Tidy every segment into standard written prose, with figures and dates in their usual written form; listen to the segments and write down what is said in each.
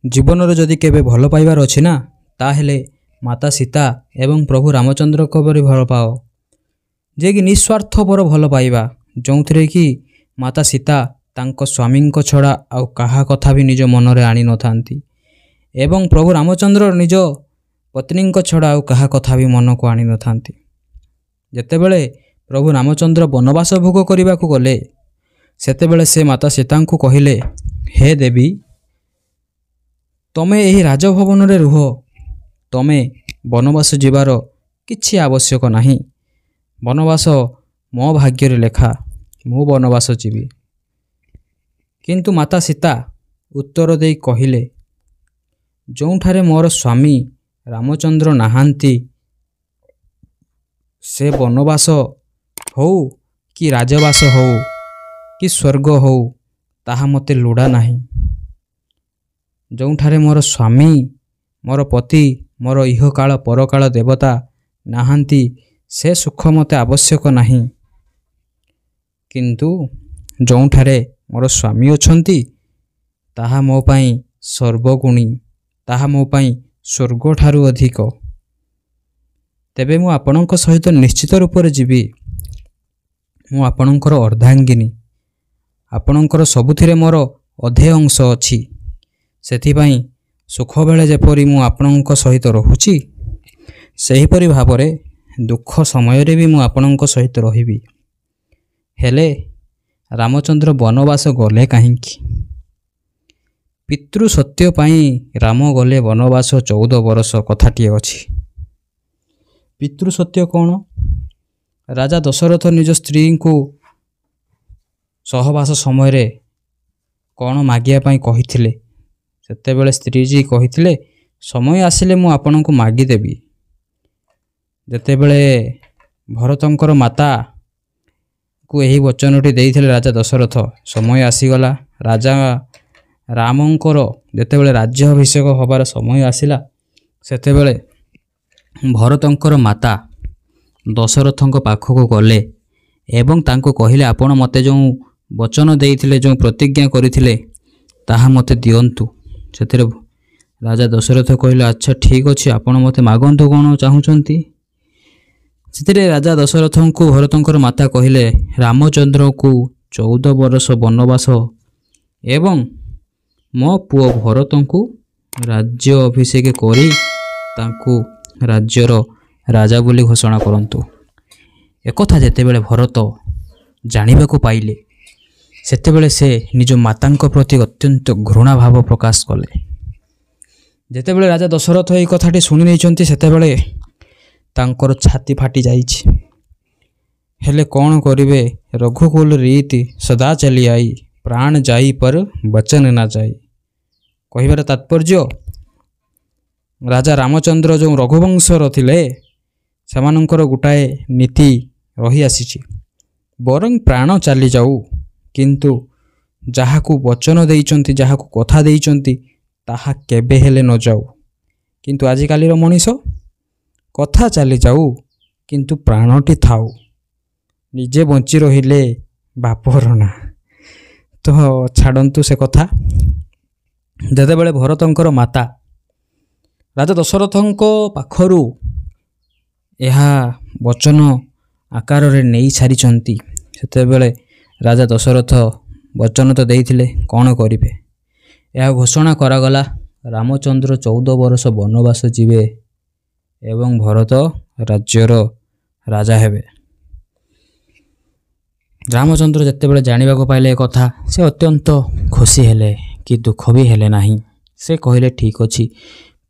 ଜୀବନରେ ଯଦି କେବେ ଭଲ ପାଇବାର ଅଛି ନା, ତାହେଲେ ମାତା ସୀତା ଏବଂ ପ୍ରଭୁ ରାମଚନ୍ଦ୍ରଙ୍କ ପରି ଭଲ ପାଅ, ଯିଏକି ନିସ୍ୱାର୍ଥପର ଭଲ ପାଇବା, ଯେଉଁଥିରେ କି ମାତା ସୀତା ତାଙ୍କ ସ୍ୱାମୀଙ୍କ ଛଡ଼ା ଆଉ କାହା କଥା ବି ନିଜ ମନରେ ଆଣିନଥାନ୍ତି ଏବଂ ପ୍ରଭୁ ରାମଚନ୍ଦ୍ର ନିଜ ପତ୍ନୀଙ୍କ ଛଡ଼ା ଆଉ କାହା କଥା ବି ମନକୁ ଆଣିନଥାନ୍ତି। ଯେତେବେଳେ ପ୍ରଭୁ ରାମଚନ୍ଦ୍ର ବନବାସ ଭୋଗ କରିବାକୁ ଗଲେ, ସେତେବେଳେ ସେ ମାତା ସୀତାଙ୍କୁ କହିଲେ, ହେ ଦେବୀ, ତମେ ଏହି ରାଜଭବନରେ ରୁହ, ତମେ ବନବାସ ଯିବାର କିଛି ଆବଶ୍ୟକ ନାହିଁ। ବନବାସ ମୋ ଭାଗ୍ୟରେ ଲେଖା, ମୁଁ ବନବାସ ଯିବି। କିନ୍ତୁ ମାତା ସୀତା ଉତ୍ତର ଦେଇ କହିଲେ, ଯେଉଁଠାରେ ମୋର ସ୍ୱାମୀ ରାମଚନ୍ଦ୍ର ନାହାନ୍ତି, ସେ ବନବାସ ହଉ କି ରାଜବାସ ହଉ କି ସ୍ୱର୍ଗ ହଉ, ତାହା ମୋତେ ଲୋଡ଼ା ନାହିଁ। ଯେଉଁଠାରେ ମୋର ସ୍ୱାମୀ, ମୋର ପତି, ମୋର ଇହକାଳ ପରକାଳ ଦେବତା ନାହାନ୍ତି, ସେ ସୁଖ ମୋତେ ଆବଶ୍ୟକ ନାହିଁ। କିନ୍ତୁ ଯେଉଁଠାରେ ମୋର ସ୍ୱାମୀ ଅଛନ୍ତି, ତାହା ମୋ ପାଇଁ ସର୍ବଗୁଣୀ, ତାହା ମୋ ପାଇଁ ସ୍ୱର୍ଗଠାରୁ ଅଧିକ। ତେବେ ମୁଁ ଆପଣଙ୍କ ସହିତ ନିଶ୍ଚିତ ରୂପରେ ଯିବି। ମୁଁ ଆପଣଙ୍କର ଅର୍ଦ୍ଧାଙ୍ଗିନୀ, ଆପଣଙ୍କର ସବୁଥିରେ ମୋର ଅଧେ ଅଂଶ ଅଛି। ସେଥିପାଇଁ ସୁଖ ବେଳେ ଯେପରି ମୁଁ ଆପଣଙ୍କ ସହିତ ରହୁଛି, ସେହିପରି ଭାବରେ ଦୁଃଖ ସମୟରେ ବି ମୁଁ ଆପଣଙ୍କ ସହିତ ରହିବି। ହେଲେ ରାମଚନ୍ଦ୍ର ବନବାସ ଗଲେ କାହିଁକି? ପିତୃ ସତ୍ୟ ପାଇଁ ରାମ ଗଲେ ବନବାସ 14 ବର୍ଷ କଥାଟିଏ ଅଛି। ପିତୃ ସତ୍ୟ କ'ଣ? ରାଜା ଦଶରଥ ନିଜ ସ୍ତ୍ରୀଙ୍କୁ ସହବାସ ସମୟରେ କ'ଣ ମାଗିବା ପାଇଁ କହିଥିଲେ? ସେତେବେଳେ ସ୍ତ୍ରୀଜୀ କହିଥିଲେ, ସମୟ ଆସିଲେ ମୁଁ ଆପଣଙ୍କୁ ମାଗିଦେବି। ଯେତେବେଳେ ଭରତଙ୍କର ମାତାକୁ ଏହି ବଚନଟି ଦେଇଥିଲେ ରାଜା ଦଶରଥ, ସମୟ ଆସିଗଲା। ରାଜା ରାମଙ୍କର ଯେତେବେଳେ ରାଜ୍ୟାଭିଷେକ ହେବାର ସମୟ ଆସିଲା, ସେତେବେଳେ ଭରତଙ୍କର ମାତା ଦଶରଥଙ୍କ ପାଖକୁ ଗଲେ ଏବଂ ତାଙ୍କୁ କହିଲେ, ଆପଣ ମୋତେ ଯେଉଁ ବଚନ ଦେଇଥିଲେ, ଯେଉଁ ପ୍ରତିଜ୍ଞା କରିଥିଲେ, ତାହା ମୋତେ ଦିଅନ୍ତୁ। ସେଥିରେ ରାଜା ଦଶରଥ କହିଲେ, ଆଚ୍ଛା ଠିକ୍ ଅଛି, ଆପଣ ମୋତେ ମାଗନ୍ତୁ, କ'ଣ ଚାହୁଁଛନ୍ତି? ସେଥିରେ ରାଜା ଦଶରଥଙ୍କୁ ଭରତଙ୍କର ମାତା କହିଲେ, ରାମଚନ୍ଦ୍ରଙ୍କୁ 14 ବର୍ଷ ବନବାସ ଏବଂ ମୋ ପୁଅ ଭରତଙ୍କୁ ରାଜ୍ୟ ଅଭିଷେକ କରି ତାଙ୍କୁ ରାଜ୍ୟର ରାଜା ବୋଲି ଘୋଷଣା କରନ୍ତୁ। ଏକଥା ଯେତେବେଳେ ଭରତ ଜାଣିବାକୁ ପାଇଲେ, ସେତେବେଳେ ସେ ନିଜ ମାତାଙ୍କ ପ୍ରତି ଅତ୍ୟନ୍ତ ଘୃଣା ଭାବ ପ୍ରକାଶ କଲେ। ଯେତେବେଳେ ରାଜା ଦଶରଥ ଏହି କଥାଟି ଶୁଣି ନେଇଛନ୍ତି, ସେତେବେଳେ ତାଙ୍କର ଛାତି ଫାଟି ଯାଇଛି। ହେଲେ କ'ଣ କରିବେ? ରଘୁକୁଲ ରୀତି ସଦା ଚାଲି ଆଇ, ପ୍ରାଣ ଯାଇ ପର ବଚନ ନା ଯାଇ। କହିବାର ତାତ୍ପର୍ଯ୍ୟ, ରାଜା ରାମଚନ୍ଦ୍ର ଯେଉଁ ରଘୁବଂଶର ଥିଲେ, ସେମାନଙ୍କର ଗୋଟାଏ ନୀତି ରହିଆସିଛି, ବରଂ ପ୍ରାଣ ଚାଲିଯାଉ, କିନ୍ତୁ ଯାହାକୁ ବଚନ ଦେଇଛନ୍ତି, ଯାହାକୁ କଥା ଦେଇଛନ୍ତି, ତାହା କେବେ ହେଲେ ନ ଯାଉ। କିନ୍ତୁ ଆଜିକାଲିର ମଣିଷ, କଥା ଚାଲିଯାଉ କିନ୍ତୁ ପ୍ରାଣଟି ଥାଉ, ନିଜେ ବଞ୍ଚି ରହିଲେ ବାପର ନା। ତ ଛାଡ଼ନ୍ତୁ ସେ କଥା। ଯେତେବେଳେ ଭରତଙ୍କର ମାତା ରାଜା ଦଶରଥଙ୍କ ପାଖରୁ ଏହା ବଚନ ଆକାରରେ ନେଇ ସାରିଛନ୍ତି, ସେତେବେଳେ ରାଜା ଦଶରଥ ବଚନ ତ ଦେଇଥିଲେ, କ'ଣ କରିବେ? ଏହା ଘୋଷଣା କରାଗଲା, ରାମଚନ୍ଦ୍ର 14 ବର୍ଷ ବନବାସ ଯିବେ ଏବଂ ଭରତ ରାଜ୍ୟର ରାଜା ହେବେ। ରାମଚନ୍ଦ୍ର ଯେତେବେଳେ ଜାଣିବାକୁ ପାଇଲେ ଏକଥା, ସେ ଅତ୍ୟନ୍ତ ଖୁସି ହେଲେ କି ଦୁଃଖ ବି ହେଲେ ନାହିଁ। ସେ କହିଲେ, ଠିକ୍ ଅଛି,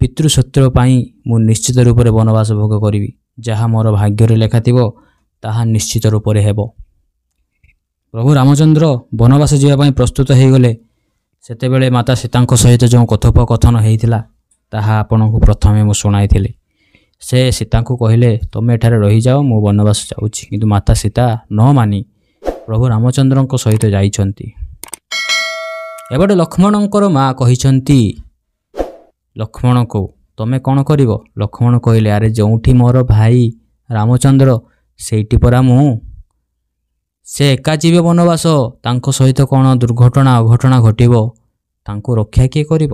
ପିତୃସତ୍ୟ ପାଇଁ ମୁଁ ନିଶ୍ଚିତ ରୂପରେ ବନବାସ ଭୋଗ କରିବି। ଯାହା ମୋର ଭାଗ୍ୟରେ ଲେଖାଥିବ, ତାହା ନିଶ୍ଚିତ ରୂପରେ ହେବ। ପ୍ରଭୁ ରାମଚନ୍ଦ୍ର ବନବାସ ଯିବା ପାଇଁ ପ୍ରସ୍ତୁତ ହୋଇଗଲେ। ସେତେବେଳେ ମାତା ସୀତାଙ୍କ ସହିତ ଯେଉଁ କଥୋପକଥନ ହୋଇଥିଲା, ତାହା ଆପଣଙ୍କୁ ପ୍ରଥମେ ମୁଁ ଶୁଣାଇଥିଲି। ସେ ସୀତାଙ୍କୁ କହିଲେ, ତୁମେ ଏଠାରେ ରହିଯାଅ, ମୁଁ ବନବାସ ଯାଉଛି। କିନ୍ତୁ ମାତା ସୀତା ନ ମାନି ପ୍ରଭୁ ରାମଚନ୍ଦ୍ରଙ୍କ ସହିତ ଯାଇଛନ୍ତି। ଏପଟେ ଲକ୍ଷ୍ମଣଙ୍କର ମା କହିଛନ୍ତି ଲକ୍ଷ୍ମଣକୁ, ତୁମେ କ'ଣ କରିବ? ଲକ୍ଷ୍ମଣ କହିଲେ, ଆରେ ଯେଉଁଠି ମୋର ଭାଇ ରାମଚନ୍ଦ୍ର, ସେଇଠି ପରା ମୁଁ। ସେ ଏକା ଯିବେ ବନବାସ, ତାଙ୍କ ସହିତ କ'ଣ ଦୁର୍ଘଟଣା ଅଘଟଣା ଘଟିବ, ତାଙ୍କୁ ରକ୍ଷା କିଏ କରିବ?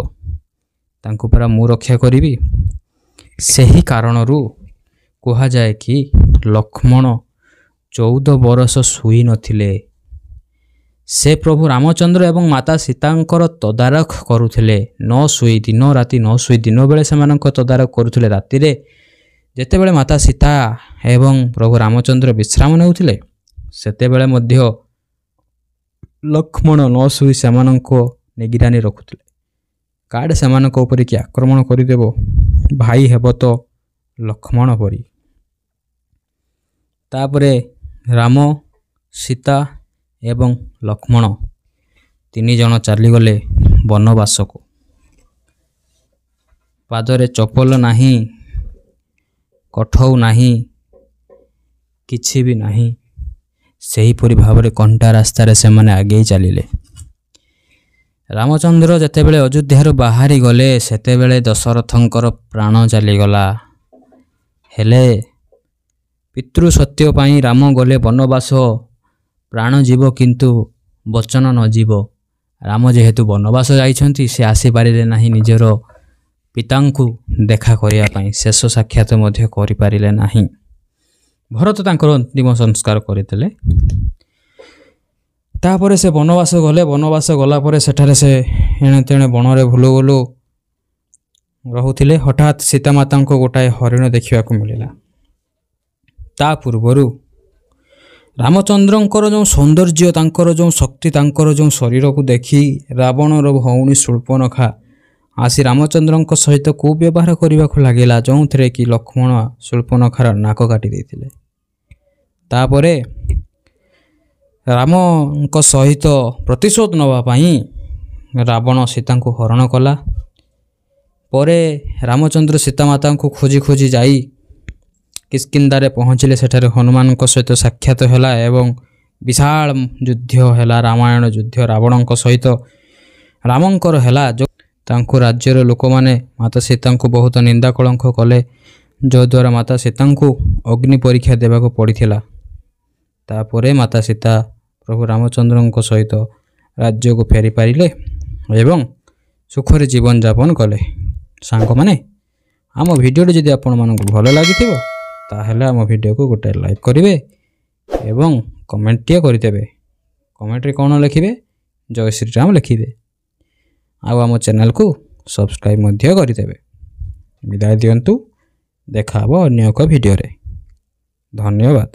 ତାଙ୍କୁ ପରା ମୁଁ ରକ୍ଷା କରିବି। ସେହି କାରଣରୁ କୁହାଯାଏ କି ଲକ୍ଷ୍ମଣ 14 ବର୍ଷ ଶୋଇ ନଥିଲେ। ସେ ପ୍ରଭୁ ରାମଚନ୍ଦ୍ର ଏବଂ ମାତା ସୀତାଙ୍କର ତଦାରଖ କରୁଥିଲେ। ନ ଶୋଇ ଦିନ ରାତି ନ ଶୋଇ ଦିନ ବେଳେ ସେମାନଙ୍କ ତଦାରଖ କରୁଥିଲେ। ରାତିରେ ଯେତେବେଳେ ମାତା ସୀତା ଏବଂ ପ୍ରଭୁ ରାମଚନ୍ଦ୍ର ବିଶ୍ରାମ ନେଉଥିଲେ ସେତେବେଳେ ମଧ୍ୟ ଲକ୍ଷ୍ମଣ ନ ଶୋଇ ସେମାନଙ୍କ ନିଗରାନୀ ରଖୁଥିଲେ। କାଳେ ସେମାନଙ୍କ ଉପରେ କି ଆକ୍ରମଣ କରିଦେବ, ଭାଇ ହେବ ତ ଲକ୍ଷ୍ମଣ ପରି। ତାପରେ ରାମ, ସୀତା ଏବଂ ଲକ୍ଷ୍ମଣ 3 ଜଣ ଚାଲିଗଲେ ବନବାସକୁ। ପାଦରେ ଚପଲ ନାହିଁ, କଠଉ ନାହିଁ, କିଛି ବି ନାହିଁ। ସେହିପରି ଭାବରେ କଣ୍ଟା ରାସ୍ତାରେ ସେମାନେ ଆଗେଇ ଚାଲିଲେ। ରାମଚନ୍ଦ୍ର ଯେତେବେଳେ ଅଯୋଧ୍ୟାରୁ ବାହାରି ଗଲେ ସେତେବେଳେ ଦଶରଥଙ୍କର ପ୍ରାଣ ଚାଲିଗଲା। ହେଲେ ପିତୃ ସତ୍ୟ ପାଇଁ ରାମ ଗଲେ ବନବାସ। ପ୍ରାଣ ଯିବ କିନ୍ତୁ ବଚନ ନ ଯିବ। ରାମ ଯେହେତୁ ବନବାସ ଯାଇଛନ୍ତି ସେ ଆସିପାରିଲେ ନାହିଁ ନିଜର ପିତାଙ୍କୁ ଦେଖା କରିବା ପାଇଁ। ଶେଷ ସାକ୍ଷାତ ମଧ୍ୟ କରିପାରିଲେ ନାହିଁ। ଭରତ ତାଙ୍କର ଅନ୍ତିମ ସଂସ୍କାର କରିଥିଲେ। ତାପରେ ସେ ବନବାସ ଗଲେ। ବନବାସ ଗଲା ପରେ ସେଠାରେ ସେ ଏଣେ ତେଣେ ବଣରେ ବୁଲୁ ବୁଲୁ ରହୁଥିଲେ। ହଠାତ୍ ସୀତାମାତାଙ୍କୁ ଗୋଟାଏ ହରିଣ ଦେଖିବାକୁ ମିଳିଲା। ତା ପୂର୍ବରୁ ରାମଚନ୍ଦ୍ରଙ୍କର ଯେଉଁ ସୌନ୍ଦର୍ଯ୍ୟ, ତାଙ୍କର ଯେଉଁ ଶକ୍ତି, ତାଙ୍କର ଯେଉଁ ଶରୀରକୁ ଦେଖି ରାବଣର ଭଉଣୀ ଶୂର୍ପଣଖା ଆସି ରାମଚନ୍ଦ୍ରଙ୍କ ସହିତ କୁବ୍ୟବହାର କରିବାକୁ ଲାଗିଲା, ଯେଉଁଥିରେ କି ଲକ୍ଷ୍ମଣ ଶୂର୍ପଣଖାର ନାକ କାଟି ଦେଇଥିଲେ। ତାପରେ ରାମଙ୍କ ସହିତ ପ୍ରତିଶୋଧ ନେବା ପାଇଁ ରାବଣ ସୀତାଙ୍କୁ ହରଣ କଲା। ପରେ ରାମଚନ୍ଦ୍ର ସୀତାମାତାଙ୍କୁ ଖୋଜି ଖୋଜି ଯାଇ କିଷ୍କିନ୍ଧାରେ ପହଞ୍ଚିଲେ। ସେଠାରେ ହନୁମାନଙ୍କ ସହିତ ସାକ୍ଷାତ ହେଲା ଏବଂ ବିଶାଳ ଯୁଦ୍ଧ ହେଲା। ରାମାୟଣ ଯୁଦ୍ଧ ରାବଣଙ୍କ ସହିତ ରାମଙ୍କର ହେଲା। ତାଙ୍କୁ ରାଜ୍ୟର ଲୋକମାନେ ମାତା ସୀତାଙ୍କୁ ବହୁତ ନିନ୍ଦା କଳଙ୍କ କଲେ, ଯଦ୍ୱାରା ମାତା ସୀତାଙ୍କୁ ଅଗ୍ନି ପରୀକ୍ଷା ଦେବାକୁ ପଡ଼ିଥିଲା। ତାପରେ ମାତା ସୀତା ପ୍ରଭୁ ରାମଚନ୍ଦ୍ରଙ୍କ ସହିତ ରାଜ୍ୟକୁ ଫେରିପାରିଲେ ଏବଂ ସୁଖରେ ଜୀବନଯାପନ କଲେ। ସାଙ୍ଗମାନେ, ଆମ ଭିଡ଼ିଓଟି ଯଦି ଆପଣମାନଙ୍କୁ ଭଲ ଲାଗିଥିବ ତାହେଲେ ଆମ ଭିଡ଼ିଓକୁ ଗୋଟେ ଲାଇକ୍ କରିବେ ଏବଂ କମେଣ୍ଟଟିଏ କରିଦେବେ। କମେଣ୍ଟରେ କ'ଣ ଲେଖିବେ? ଜୟ ଶ୍ରୀରାମ ଲେଖିବେ। ଆଉ ଆମ ଚ୍ୟାନେଲକୁ ସବସ୍କ୍ରାଇବ୍ ମଧ୍ୟ କରିଦେବେ। ବିଦାୟ ଦିଅନ୍ତୁ। ଦେଖା ହେବ ଅନ୍ୟ ଏକ ଭିଡ଼ିଓରେ। ଧନ୍ୟବାଦ।